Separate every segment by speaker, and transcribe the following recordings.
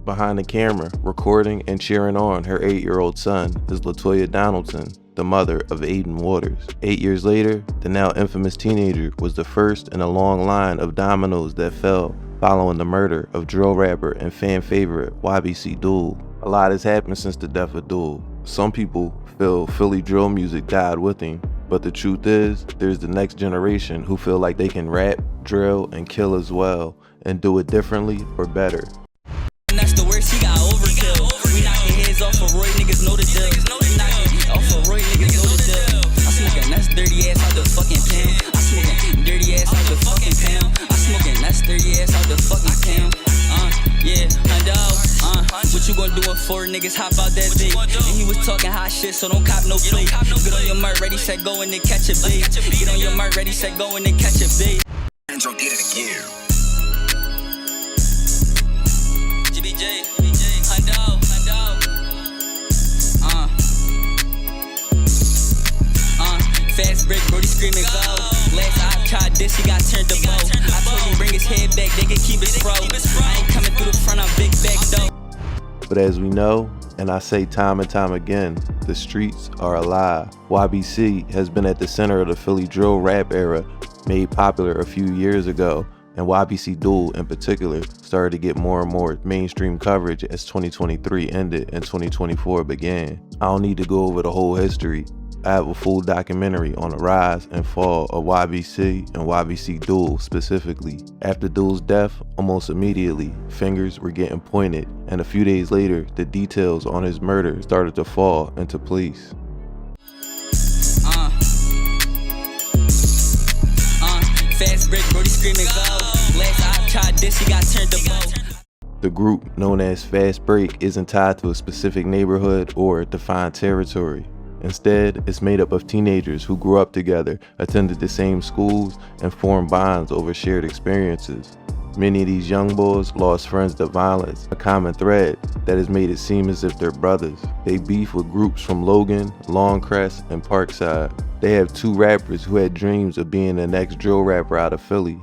Speaker 1: Behind the camera, recording and cheering on her 8-year-old son is LaToya Donaldson, the mother of Aiden Waters. 8 years later, the now infamous teenager was the first in a long line of dominoes that fell following the murder of drill rapper and fan favorite YBC Dul. A lot has happened since the death of Dul. Some people feel Philly drill music died with him, but the truth is, there's the next generation who feel like they can rap, drill, and kill as well, and do it differently or better.
Speaker 2: And that's the worst, he got overkill. We knocking heads off of Roy, niggas know the deal. We knocking off of Roy, niggas know the deal. I smoking, that's dirty ass out the fucking pound. I smoking dirty ass out the fucking pound. I smoking, that's dirty ass out the fucking pound. Yeah, what you gonna do when 4 niggas hop out that big? And he was talking hot shit, so don't cop no play. Get on your mark, ready, set, go, and then catch a bait. Get on your mark, ready, set, go, and then catch a bait.
Speaker 3: Andrew did it again.
Speaker 2: GBJ, Hundo. Fast break, Brody screaming go. Last I tried this, he got turned to bow. I told him bring his head back, they can keep his fro. I ain't coming through the front, I'm big back though.
Speaker 1: But as we know, and I say time and time again, the streets are alive. YBC has been at the center of the Philly drill rap era, made popular a few years ago, and YBC Dul in particular started to get more and more mainstream coverage as 2023 ended and 2024 began. I don't need to go over the whole history. I have a full documentary on the rise and fall of YBC and YBC Dul specifically. After Dul's death, almost immediately, fingers were getting pointed, and a few days later, the details on his murder started to fall into place.
Speaker 2: Fast break, Brody screaming go. Last I tried this, he got turned to bow.
Speaker 1: The group known as Fast Break isn't tied to a specific neighborhood or defined territory. Instead, it's made up of teenagers who grew up together, attended the same schools, and formed bonds over shared experiences. Many of these young boys lost friends to violence, a common thread that has made it seem as if they're brothers. They beef with groups from Logan, Longcrest, and Parkside. They have 2 rappers who had dreams of being the next drill rapper out of Philly.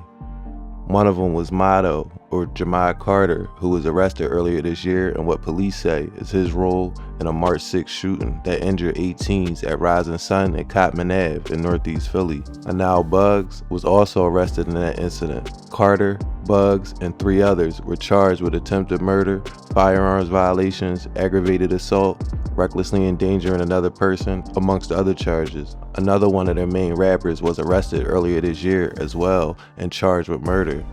Speaker 1: One of them was Motto, or Jemiah Carter, who was arrested earlier this year in what police say is his role in a March 6 shooting that injured 18s at Rising Sun and Cotman Ave in Northeast Philly. And now Bugs was also arrested in that incident. Carter, Bugs, and 3 others were charged with attempted murder, firearms violations, aggravated assault, recklessly endangering another person, amongst other charges. Another one of their main rappers was arrested earlier this year as well and charged with murder.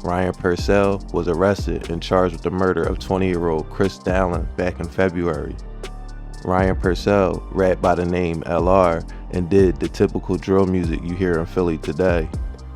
Speaker 1: Ryan Purcell was arrested and charged with the murder of 20-year-old Chris Dallin back in February. Ryan Purcell rapped by the name LR and did the typical drill music you hear in Philly today.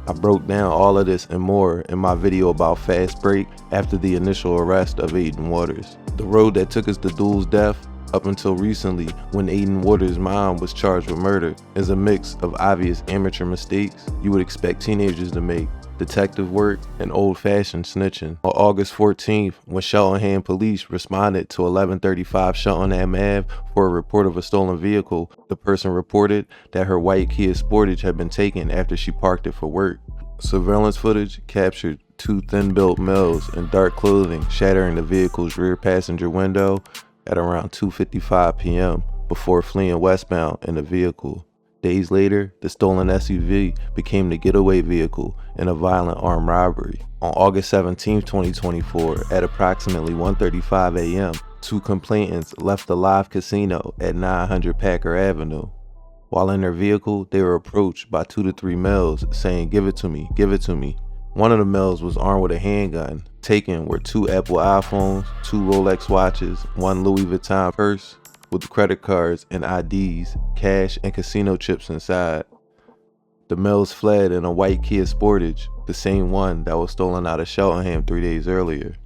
Speaker 1: I broke down all of this and more in my video about Fast Break after the initial arrest of Aiden Waters. The road that took us to Dul's death up until recently, when Aiden Waters' mom was charged with murder, is a mix of obvious amateur mistakes you would expect teenagers to make, detective work, and old-fashioned snitching. On August 14th, when Cheltenham police responded to 1135 Cheltenham Ave for a report of a stolen vehicle, the person reported that her white Kia Sportage had been taken after she parked it for work. Surveillance footage captured 2 thin-built males in dark clothing shattering the vehicle's rear passenger window at around 2:55 p.m. before fleeing westbound in the vehicle. Days later, the stolen SUV became the getaway vehicle in a violent armed robbery. On August 17, 2024, at approximately 1:35 a.m., 2 complainants left the live casino at 900 Packer Avenue. While in their vehicle, they were approached by 2 to 3 males saying, "Give it to me, give it to me." One of the males was armed with a handgun. Taken were 2 Apple iPhones, 2 Rolex watches, 1 Louis Vuitton purse with credit cards and IDs, cash, and casino chips inside. The males fled in a white Kia Sportage, the same one that was stolen out of Cheltenham 3 days earlier.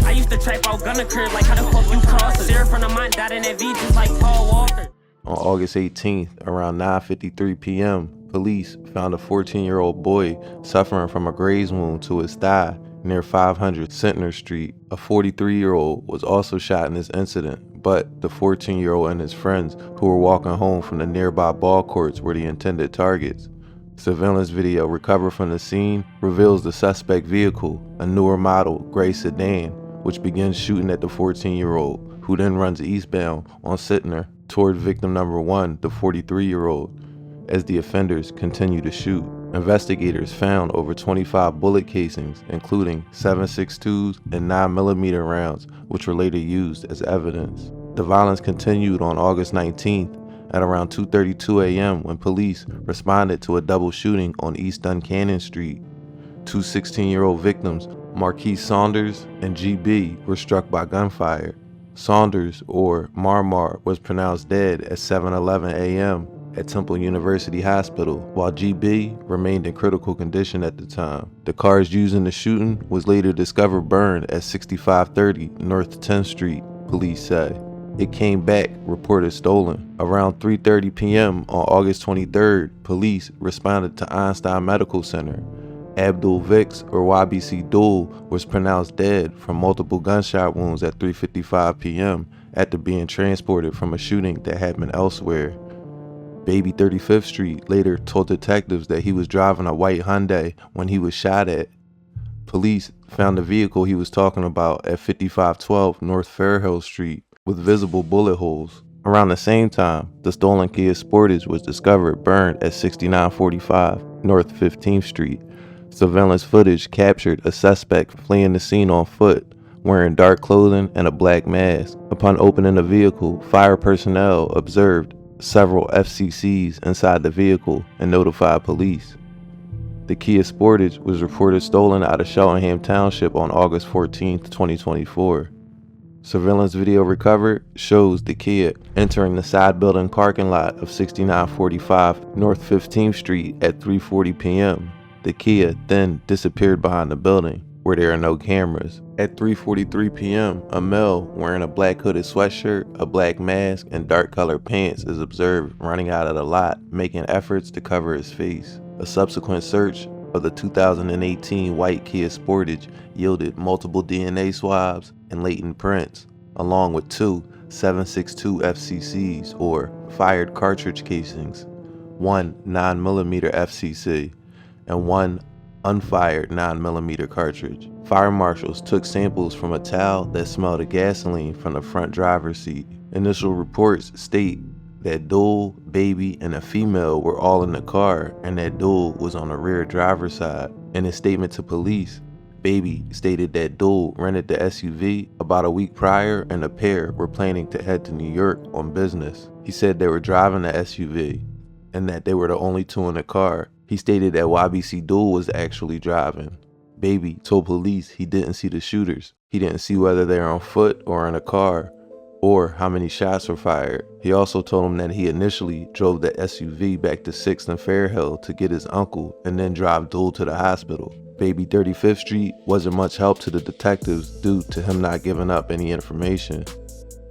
Speaker 4: I used to trap out gunner curve like how the fuck you cross it. Sarah from the mine died in that V just like Paul Walker.
Speaker 1: On August 18th, around 9:53 p.m., police found a 14-year-old boy suffering from a graze wound to his thigh near 500 Centner Street. A 43-year-old was also shot in this incident, but the 14-year-old and his friends who were walking home from the nearby ball courts were the intended targets. Surveillance video recovered from the scene reveals the suspect vehicle, a newer model gray sedan, which begins shooting at the 14-year-old, who then runs eastbound on Sittner toward victim number 1, the 43-year-old, as the offenders continue to shoot. Investigators found over 25 bullet casings, including 7.62s and 9mm rounds, which were later used as evidence. The violence continued on August 19th at around 2:32 a.m. when police responded to a double shooting on East Duncannon Street. Two 16-year-old victims, Marquise Saunders and GB, were struck by gunfire. Saunders, or Marmar, was pronounced dead at 7:11 a.m. at Temple University Hospital, while GB remained in critical condition at the time. The cars used in the shooting was later discovered burned at 6530 North 10th Street, police say. It came back reported stolen. Around 3:30 p.m. on August 23rd, police responded to Einstein Medical Center. Abdul Vicks, or YBC Dul, was pronounced dead from multiple gunshot wounds at 3:55 p.m. after being transported from a shooting that happened elsewhere. Baby 35th Street later told detectives that he was driving a white Hyundai when he was shot at. Police found the vehicle he was talking about at 5512 North Fairhill Street with visible bullet holes. Around the same time, the stolen Kia Sportage was discovered burned at 6945 North 15th Street. Surveillance footage captured a suspect fleeing the scene on foot, wearing dark clothing and a black mask. Upon opening the vehicle, fire personnel observed several FCCs inside the vehicle and notified police. The Kia Sportage was reported stolen out of Cheltenham Township on August 14, 2024. Surveillance video recovered shows the Kia entering the side building parking lot of 6945 North 15th Street at 3:40 p.m. The Kia then disappeared behind the building, where there are no cameras. At 3:43 p.m., a male wearing a black hooded sweatshirt, a black mask, and dark colored pants is observed running out of the lot, making efforts to cover his face. A subsequent search of the 2018 white Kia Sportage yielded multiple DNA swabs and latent prints, along with two 7.62 FCCs, or fired cartridge casings, one 9mm FCC, and one unfired 9mm cartridge. Fire marshals took samples from a towel that smelled of gasoline from the front driver's seat. Initial reports state that Dul, Baby, and a female were all in the car, and that Dul was on the rear driver's side. In his statement to police, Baby stated that Dul rented the SUV about a week prior and the pair were planning to head to New York on business. He said they were driving the SUV and that they were the only two in the car. He stated that YBC Dul was actually driving. Baby told police he didn't see the shooters. He didn't see whether they were on foot or in a car, or how many shots were fired. He also told him that he initially drove the SUV back to 6th and Fairhill to get his uncle and then drive Dul to the hospital. Baby 35th Street wasn't much help to the detectives due to him not giving up any information.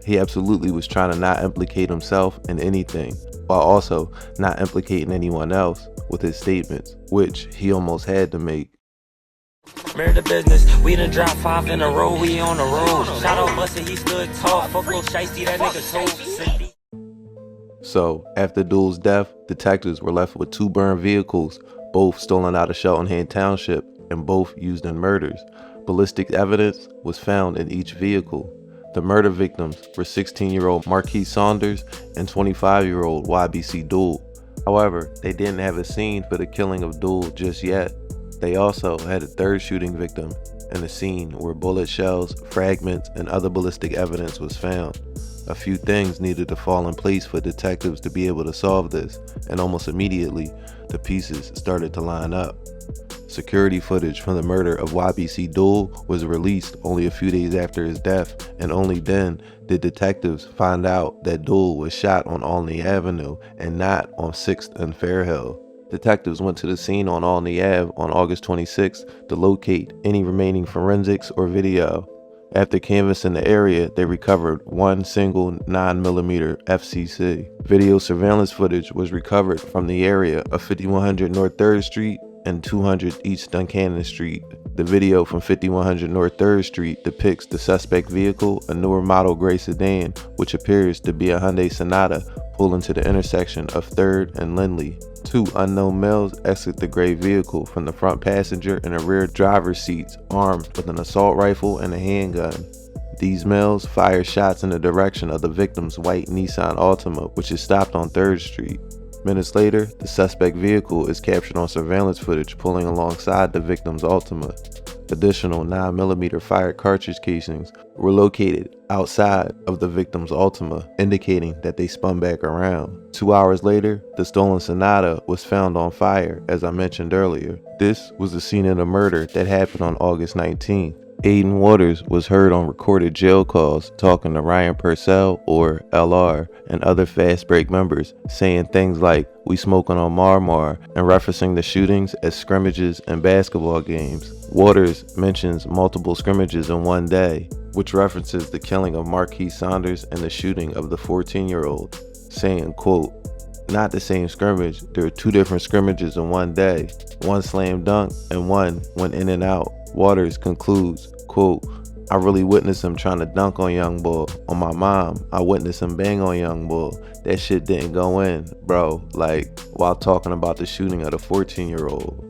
Speaker 1: He absolutely was trying to not implicate himself in anything, while also not implicating anyone else with his statements, which he almost had to make.
Speaker 4: Murder business, we done dropped 5 in a row, we on the road. Shout out Buster, he stood tall. Fuck Lil Shiesty, that nigga told.
Speaker 1: So, after Dul's death, detectives were left with 2 burned vehicles, both stolen out of Cheltenham Township and both used in murders. Ballistic evidence was found in each vehicle. The murder victims were 16-year-old Marquise Saunders and 25-year-old YBC Dul. However, they didn't have a scene for the killing of Dul just yet. They also had a third shooting victim and a scene where bullet shells, fragments, and other ballistic evidence was found. A few things needed to fall in place for detectives to be able to solve this, and almost immediately, the pieces started to line up. Security footage from the murder of YBC Dul was released only a few days after his death, and only then did detectives find out that Dul was shot on Olney Avenue and not on 6th and Fairhill. Detectives went to the scene on Olney Ave on August 26th to locate any remaining forensics or video. After canvassing the area, they recovered one single 9mm FCC. Video surveillance footage was recovered from the area of 5100 North 3rd Street and 200 East Duncannon Street. The video from 5100 North 3rd Street depicts the suspect vehicle, a newer model gray sedan, which appears to be a Hyundai Sonata, pull into the intersection of 3rd and Lindley. 2 unknown males exit the gray vehicle from the front passenger and the rear driver's seats, armed with an assault rifle and a handgun. These males fire shots in the direction of the victim's white Nissan Altima, which is stopped on 3rd Street. Minutes later, the suspect vehicle is captured on surveillance footage pulling alongside the victim's Altima. Additional 9mm fired cartridge casings were located outside of the victim's Altima, indicating that they spun back around. 2 hours later, the stolen Sonata was found on fire, as I mentioned earlier. This was the scene of the murder that happened on August 19th. Aiden Waters was heard on recorded jail calls talking to Ryan Purcell, or LR, and other Fast Break members, saying things like, "We smoking on Marmar," and referencing the shootings as scrimmages and basketball games. Waters mentions multiple scrimmages in one day, which references the killing of Marquis Saunders and the shooting of the 14-year-old, saying, quote, "Not the same scrimmage, there are 2 different scrimmages in one day, one slam dunk and one went in and out." Waters concludes, quote, "I really witnessed him trying to dunk on Young Bull. On my mom, I witnessed him bang on Young Bull. That shit didn't go in, bro," like, while talking about the shooting of the 14-year-old.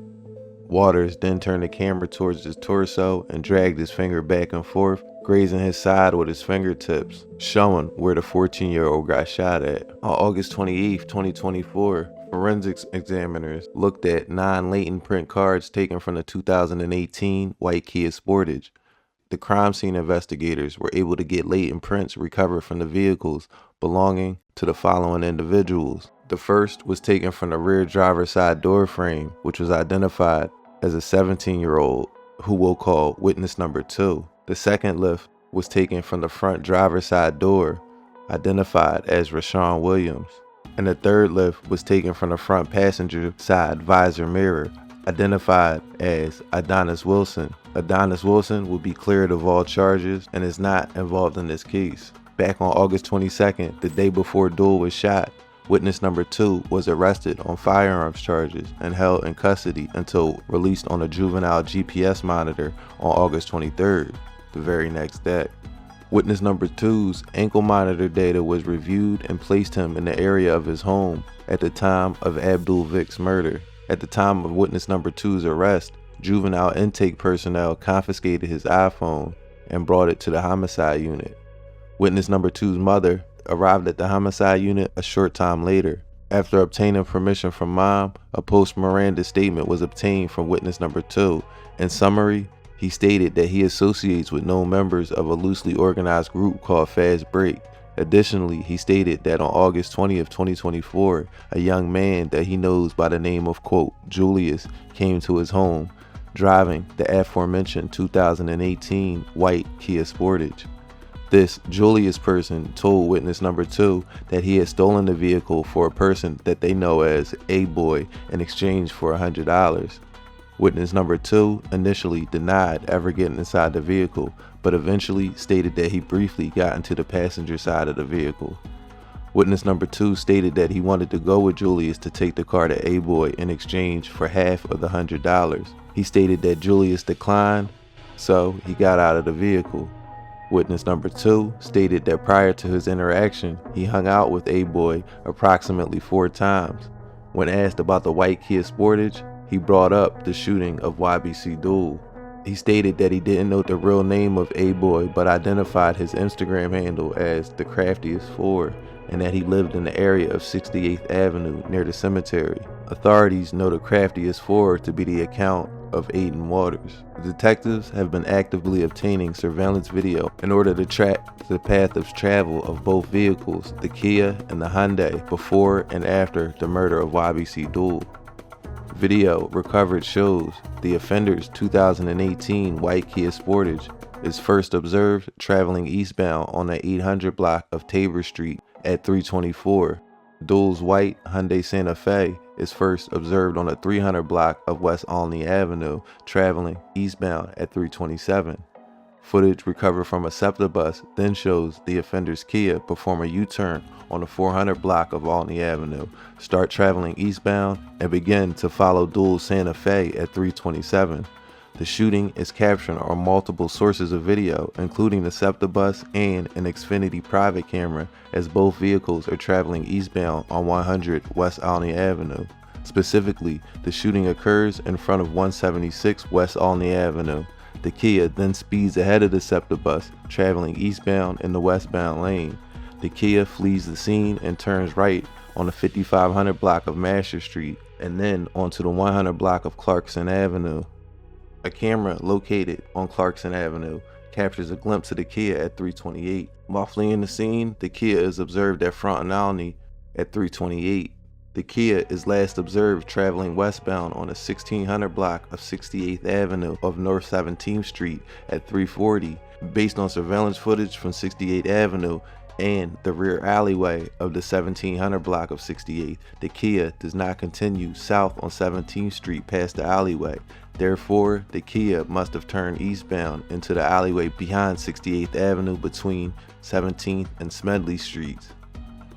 Speaker 1: Waters then turned the camera towards his torso and dragged his finger back and forth, grazing his side with his fingertips, showing where the 14-year-old got shot at. On August 28, 2024, forensics examiners looked at 9 latent print cards taken from the 2018 white Kia Sportage. The crime scene investigators were able to get latent prints recovered from the vehicles belonging to the following individuals. The first was taken from the rear driver's side door frame, which was identified as a 17-year-old, who we'll call witness number 2. The second lift was taken from the front driver's side door, identified as Rashawn Williams. And the third lift was taken from the front passenger side visor mirror, identified as Adonis Wilson. Adonis Wilson will be cleared of all charges and is not involved in this case. Back on August 22nd, the day before Dul was shot, witness number 2 was arrested on firearms charges and held in custody until released on a juvenile GPS monitor on August 23rd, the very next day. Witness number 2's ankle monitor data was reviewed and placed him in the area of his home at the time of Abdul Vic's murder. At the time of witness number 2's arrest, juvenile intake personnel confiscated his iPhone and brought it to the homicide unit. Witness number 2's mother arrived at the homicide unit a short time later. After obtaining permission from mom, a post-Miranda statement was obtained from witness number 2. In summary, he stated that he associates with known members of a loosely organized group called Fast Break. Additionally, he stated that on August 20th, 2024, a young man that he knows by the name of, quote, Julius, came to his home, driving the aforementioned 2018 white Kia Sportage. This Julius person told witness number 2 that he had stolen the vehicle for a person that they know as A-Boy in exchange for $100. Witness number 2 initially denied ever getting inside the vehicle, but eventually stated that he briefly got into the passenger side of the vehicle. Witness number 2 stated that he wanted to go with Julius to take the car to A-Boy in exchange for half of the $100. He stated that Julius declined, so he got out of the vehicle. Witness number 2 stated that prior to his interaction, he hung out with A-Boy approximately 4 times. When asked about the white Kia Sportage, he brought up the shooting of YBC Dul. He stated that he didn't know the real name of A-Boy, but identified his Instagram handle as The Craftiest 4, and that he lived in the area of 68th Avenue near the cemetery. Authorities know The Craftiest 4 to be the account of Aiden Waters. The detectives have been actively obtaining surveillance video in order to track the path of travel of both vehicles, the Kia and the Hyundai, before and after the murder of YBC Dul. Video recovered shows the offender's 2018 white Kia Sportage is first observed traveling eastbound on the 800 block of Tabor Street at 324. Dul's white Hyundai Santa Fe is first observed on the 300 block of West Olney Avenue traveling eastbound at 327. Footage recovered from a SEPTA bus then shows the offender's Kia perform a U-turn on the 400 block of Olney Avenue, start traveling eastbound, and begin to follow Dul's Santa Fe at 327. The shooting is captured on multiple sources of video, including the SEPTA bus and an Xfinity private camera, as both vehicles are traveling eastbound on 100 West Alney Avenue. Specifically, the shooting occurs in front of 176 West Alney Avenue. The Kia then speeds ahead of the SEPTA bus, traveling eastbound in the westbound lane. The Kia flees the scene and turns right on the 5500 block of Masher Street, and then onto the 100 block of Clarkson Avenue. A camera located on Clarkson Avenue captures a glimpse of the Kia at 328. While fleeing the scene, the Kia is observed at Front and Alney at 328. The Kia is last observed traveling westbound on the 1600 block of 68th Avenue of North 17th Street at 340. Based on surveillance footage from 68th Avenue and the rear alleyway of the 1700 block of 68th, the Kia does not continue south on 17th Street past the alleyway. Therefore, the Kia must have turned eastbound into the alleyway behind 68th Avenue between 17th and Smedley Streets.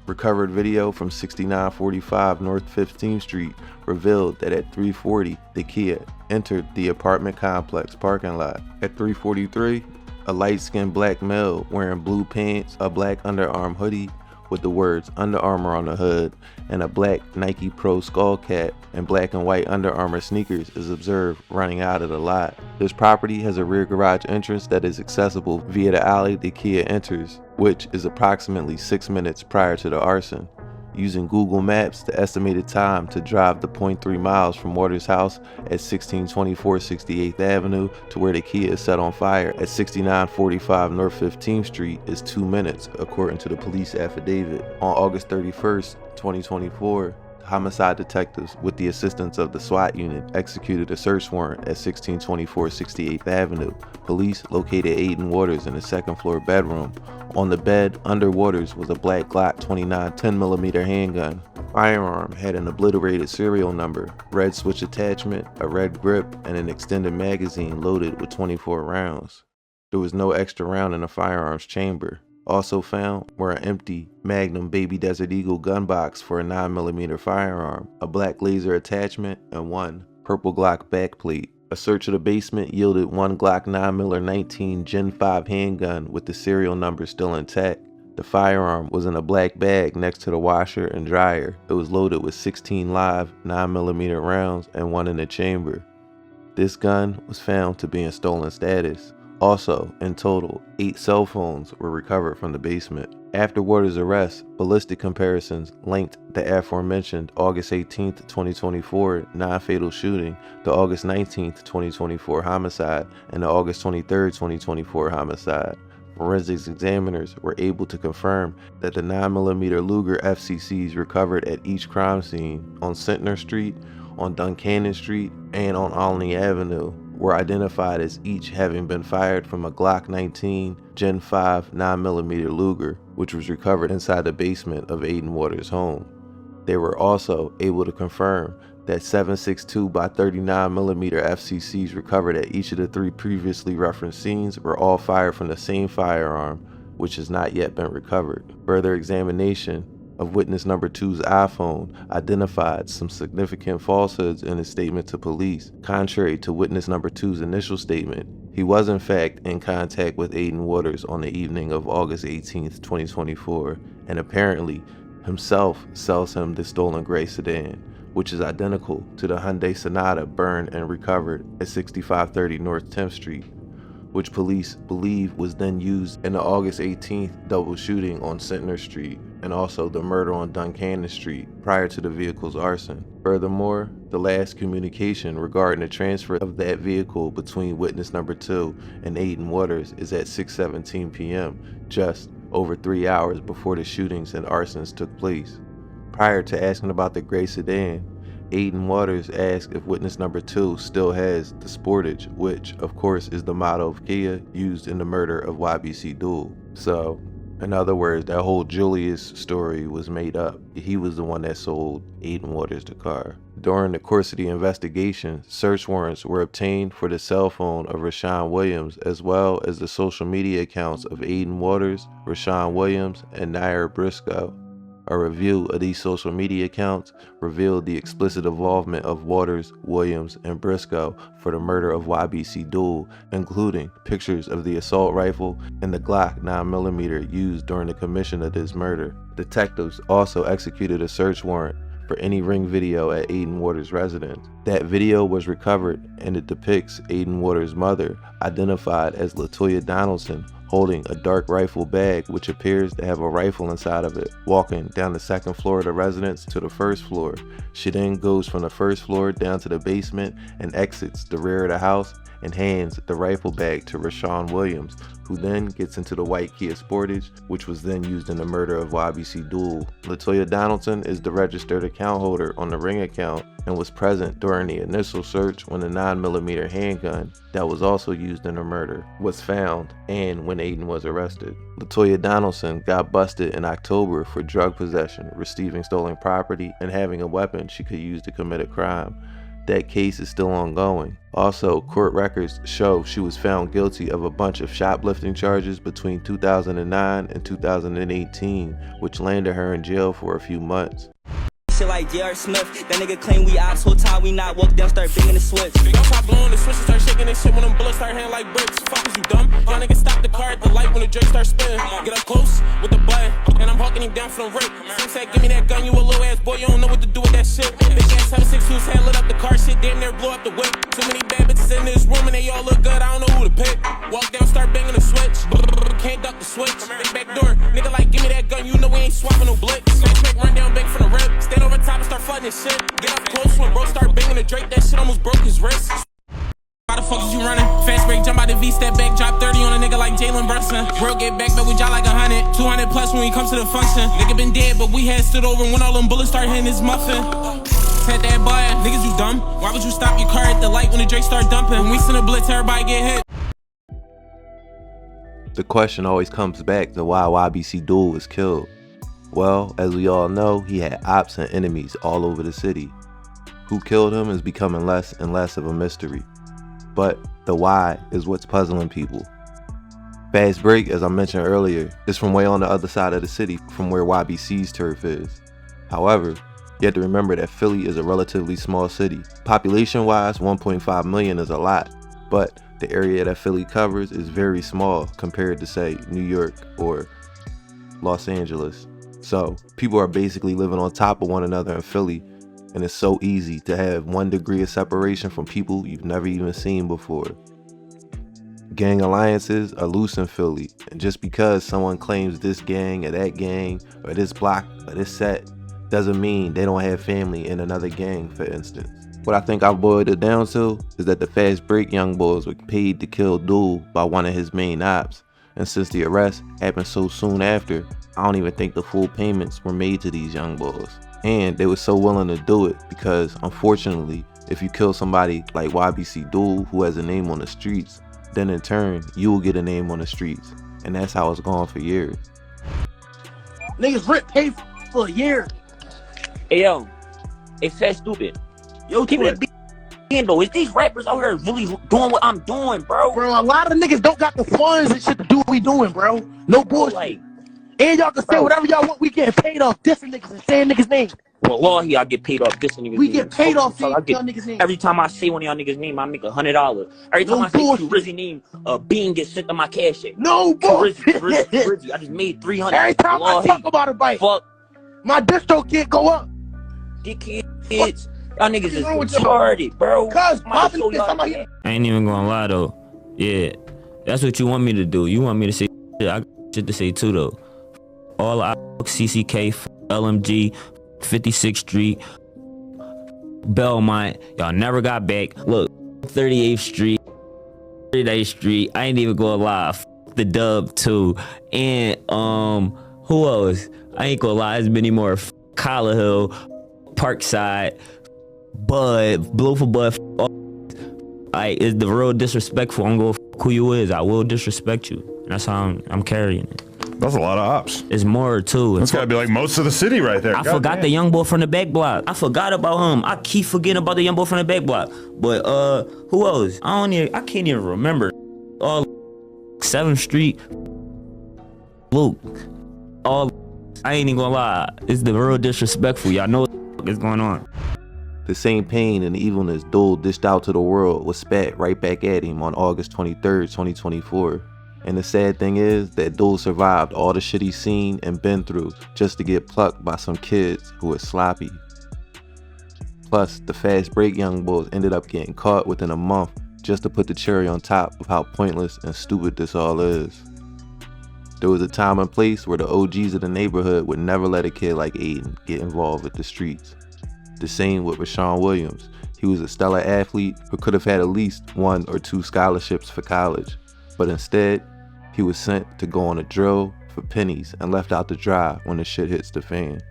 Speaker 1: Recovered video from 6945 North 15th Street revealed that at 340, the Kia entered the apartment complex parking lot. At 343, a light-skinned black male wearing blue pants, a black underarm hoodie with the words Under Armour on the hood, and a black Nike Pro skull cap and black and white Under Armour sneakers is observed running out of the lot. This property has a rear garage entrance that is accessible via the alley the Kia enters, which is approximately 6 minutes prior to the arson. Using Google Maps, the estimated time to drive the 0.3 miles from Waters' house at 1624 68th Avenue to where the Kia is set on fire at 6945 North 15th Street is 2 minutes, according to the police affidavit. On August 31st, 2024, homicide detectives, with the assistance of the SWAT unit, executed a search warrant at 1624 68th Avenue. Police located Aiden Waters in the second floor bedroom. On the bed under Waters was a black Glock 29 10mm handgun. The firearm had an obliterated serial number, red switch attachment, a red grip, and an extended magazine loaded with 24 rounds. There was no extra round in the firearms chamber. Also found were an empty Magnum Baby Desert Eagle gun box for a 9mm firearm, a black laser attachment, and one purple Glock backplate. A search of the basement yielded one Glock 9mm 19 Gen 5 handgun with the serial number still intact. The firearm was in a black bag next to the washer and dryer. It was loaded with 16 live 9mm rounds and one in the chamber. This gun was found to be in stolen status. Also, in total, 8 cell phones were recovered from the basement. After Waters' arrest, ballistic comparisons linked the aforementioned August 18, 2024 non-fatal shooting, the August 19, 2024 homicide, and the August 23, 2024 homicide. Forensics examiners were able to confirm that the 9mm Luger FCCs recovered at each crime scene on Centner Street, on Duncannon Street, and on Alney Avenue were identified as each having been fired from a Glock 19 Gen 5 9mm Luger, which was recovered inside the basement of Aiden Waters' home. They were also able to confirm that 7.62 by 39mm FCCs recovered at each of the 3 previously referenced scenes were all fired from the same firearm, which has not yet been recovered. Further examination of witness number 2's iPhone identified some significant falsehoods in his statement to police. Contrary to witness number 2's initial statement, he was in fact in contact with Aiden Waters on the evening of August 18, 2024, and apparently himself sells him the stolen gray sedan, which is identical to the Hyundai Sonata burned and recovered at 6530 North 10th Street, which police believe was then used in the August 18th double shooting on Centner Street and also the murder on Duncannon Street prior to the vehicle's arson. Furthermore, the last communication regarding the transfer of that vehicle between witness number 2 and Aiden Waters is at 6:17 p.m., just over 3 hours before the shootings and arsons took place. Prior to asking about the gray sedan, Aiden Waters asked if witness number 2 still has the Sportage, which of course is the model of Kia used in the murder of YBC Dul. So, in other words, that whole Julius story was made up. He was the one that sold Aiden Waters the car. During the course of the investigation, search warrants were obtained for the cell phone of Rashawn Williams, as well as the social media accounts of Aiden Waters, Rashawn Williams, and Nair Briscoe. A review of these social media accounts revealed the explicit involvement of Waters, Williams, and Briscoe for the murder of YBC Dul, including pictures of the assault rifle and the Glock 9mm used during the commission of this murder. Detectives also executed a search warrant for any ring video at Aiden Waters' residence. That video was recovered and it depicts Aiden Waters' mother, identified as LaToya Donaldson, holding a dark rifle bag which appears to have a rifle inside of it, walking down the second floor of the residence to the first floor. She then goes from the first floor down to the basement and exits the rear of the house and hands the rifle bag to Rashawn Williams, who then gets into the white Kia Sportage, which was then used in the murder of YBC Dul. LaToya Donaldson is the registered account holder on the ring account and was present during the initial search when the 9mm handgun that was also used in the murder was found and when Aiden was arrested. LaToya Donaldson got busted in October for drug possession, receiving stolen property, and having a weapon she could use to commit a crime. That case is still ongoing. Also, court records show she was found guilty of a bunch of shoplifting charges between 2009 and 2018, which landed her in jail for a few months.
Speaker 2: Shit like J.R. Smith, that nigga claim we ops, whole time we not, walk down, start banging the switch.
Speaker 3: Y'all start blowing the switch and start shaking this shit when them bullets start hitting like bricks. Fuck is you dumb? Y'all niggas stop the car at the light when the Drake start spinning. Get up close with the button, and I'm hawking him down from the rape. Sim said, give me that gun, you a little ass boy, you don't know what to do with that shit. Big ass 762's hand lit up the car, shit damn near blow up the whip. Too many bad bitches in this room and they all look good, I don't know who to pick. Walk down, start banging the switch, can't duck the switch. Big back door, nigga like, give me that gun, you know we ain't swapping no blitz. Smack, run down, bang from the rip, stand over top and start flooding this shit. Get up close when bro start banging the Drake, that shit almost broke his wrist. How the fuck is you running? Fast break, jump out the V, step back, drop 30 on a nigga like Jalen Brunson. Bro get back, but we drop like 100, 200 plus when we come to the function. Nigga been dead, but we had stood over when all them bullets start hitting his muffin. Said that boy, niggas you dumb? Why would you stop your car at the light when the Drake start dumping? When we send a blitz, everybody get hit.
Speaker 1: The question always comes back to why YBC Dul was killed. Well, as we all know, he had ops and enemies all over the city. Who killed him is becoming less and less of a mystery. But the why is what's puzzling people. Fast Break, as I mentioned earlier, is from way on the other side of the city from where YBC's turf is. However, you have to remember that Philly is a relatively small city. Population-wise, 1.5 million is a lot, but the area that Philly covers is very small compared to, say, New York or Los Angeles. So people are basically living on top of one another in Philly, and it's so easy to have 1 degree of separation from people you've never even seen before. Gang alliances are loose in Philly, and just because someone claims this gang or that gang or this block or this set doesn't mean they don't have family in another gang, for instance. What I think I've boiled it down to is that the Fast Break young boys were paid to kill Dul by one of his main ops, and since the arrest happened so soon after, I don't even think the full payments were made to these young boys. And they were so willing to do it because, unfortunately, if you kill somebody like YBC Dul, who has a name on the streets, then in turn, you will get a name on the streets. And that's how it's gone for years.
Speaker 5: Niggas rent paid for a year.
Speaker 6: Hey yo, it's that stupid.
Speaker 5: Yo,
Speaker 6: Keep it though. Is these rappers out here really doing what I'm doing, bro?
Speaker 5: Bro, a lot of the niggas don't got the funds and shit to do what we doing, bro. No bullshit.
Speaker 6: Like,
Speaker 5: and y'all can say whatever y'all want. We getting paid off different niggas and saying niggas' names.
Speaker 6: wallahi, I get paid off this niggas.
Speaker 5: We get paid off
Speaker 6: y'all
Speaker 5: niggas' names.
Speaker 6: Every time I say one of y'all niggas' name, I make $100. Every time I say Rizzy name, Bean gets sent to my cash app.
Speaker 5: No bullshit.
Speaker 6: Rizzy, I just made 300.
Speaker 5: Every time I talk about a bike,
Speaker 6: fuck,
Speaker 5: my distro can't go up.
Speaker 6: Dickheads. Y'all niggas is retarded, bro.
Speaker 5: Cuz,
Speaker 7: I ain't even gonna lie though. Yeah, that's what you want me to do. You want me to say shit. I got shit to say too though. All I CCK, LMG, 56th Street, Belmont. Y'all never got back. Look, 38th Street, 38th Street. I ain't even gonna lie. The Dub too. And who else? I ain't gonna lie. There's many more. Collar Hill, Parkside, Bud, Blue for Bud. Is the real disrespectful. I'm gonna who you is. I will disrespect you. That's how I'm carrying it.
Speaker 8: That's a lot of ops.
Speaker 7: It's more too.
Speaker 8: That's gotta be like most of the city right there.
Speaker 7: I forgot the young boy from the back block. I forgot about him. I keep forgetting about the young boy from the back block. But who else? I can't even remember. 7th Street, Luke, all I ain't even gonna lie. It's the real disrespectful. Y'all know what is going on.
Speaker 1: The same pain and evilness Dul dished out to the world was spat right back at him on August 23rd, 2024. And the sad thing is that Dul survived all the shit he's seen and been through just to get plucked by some kids who were sloppy. Plus, the fast break young bulls ended up getting caught within a month just to put the cherry on top of how pointless and stupid this all is. There was a time and place where the OGs of the neighborhood would never let a kid like Aiden get involved with the streets. The same with Rashawn Williams. He was a stellar athlete who could have had at least 1 or 2 scholarships for college, but instead, he was sent to go on a drill for pennies and left out to dry when the shit hits the fan.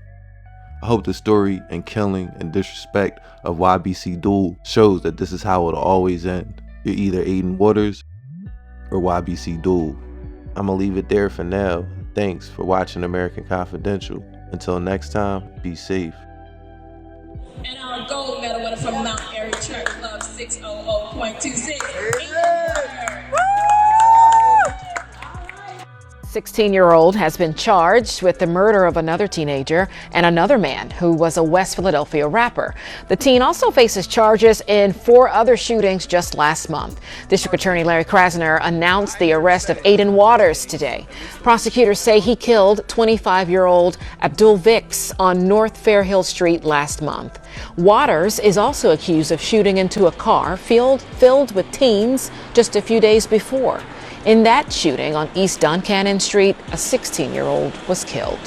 Speaker 1: I hope the story and killing and disrespect of YBC Dul shows that this is how it'll always end. You're either Aiden Waters or YBC Dul. I'ma leave it there for now. Thanks for watching American Confidential. Until next time, be safe.
Speaker 9: And our gold medal winner from Mount Airy Church Club 600.26.
Speaker 10: 16-year-old has been charged with the murder of another teenager and another man who was a West Philadelphia rapper. The teen also faces charges in 4 other shootings just last month. District Attorney Larry Krasner announced the arrest of Aiden Waters today. Prosecutors say he killed 25-year-old Abdul Vicks on North Fairhill Street last month. Waters is also accused of shooting into a car filled with teens just a few days before. In that shooting on East Duncannon Street, a 16-year-old was killed.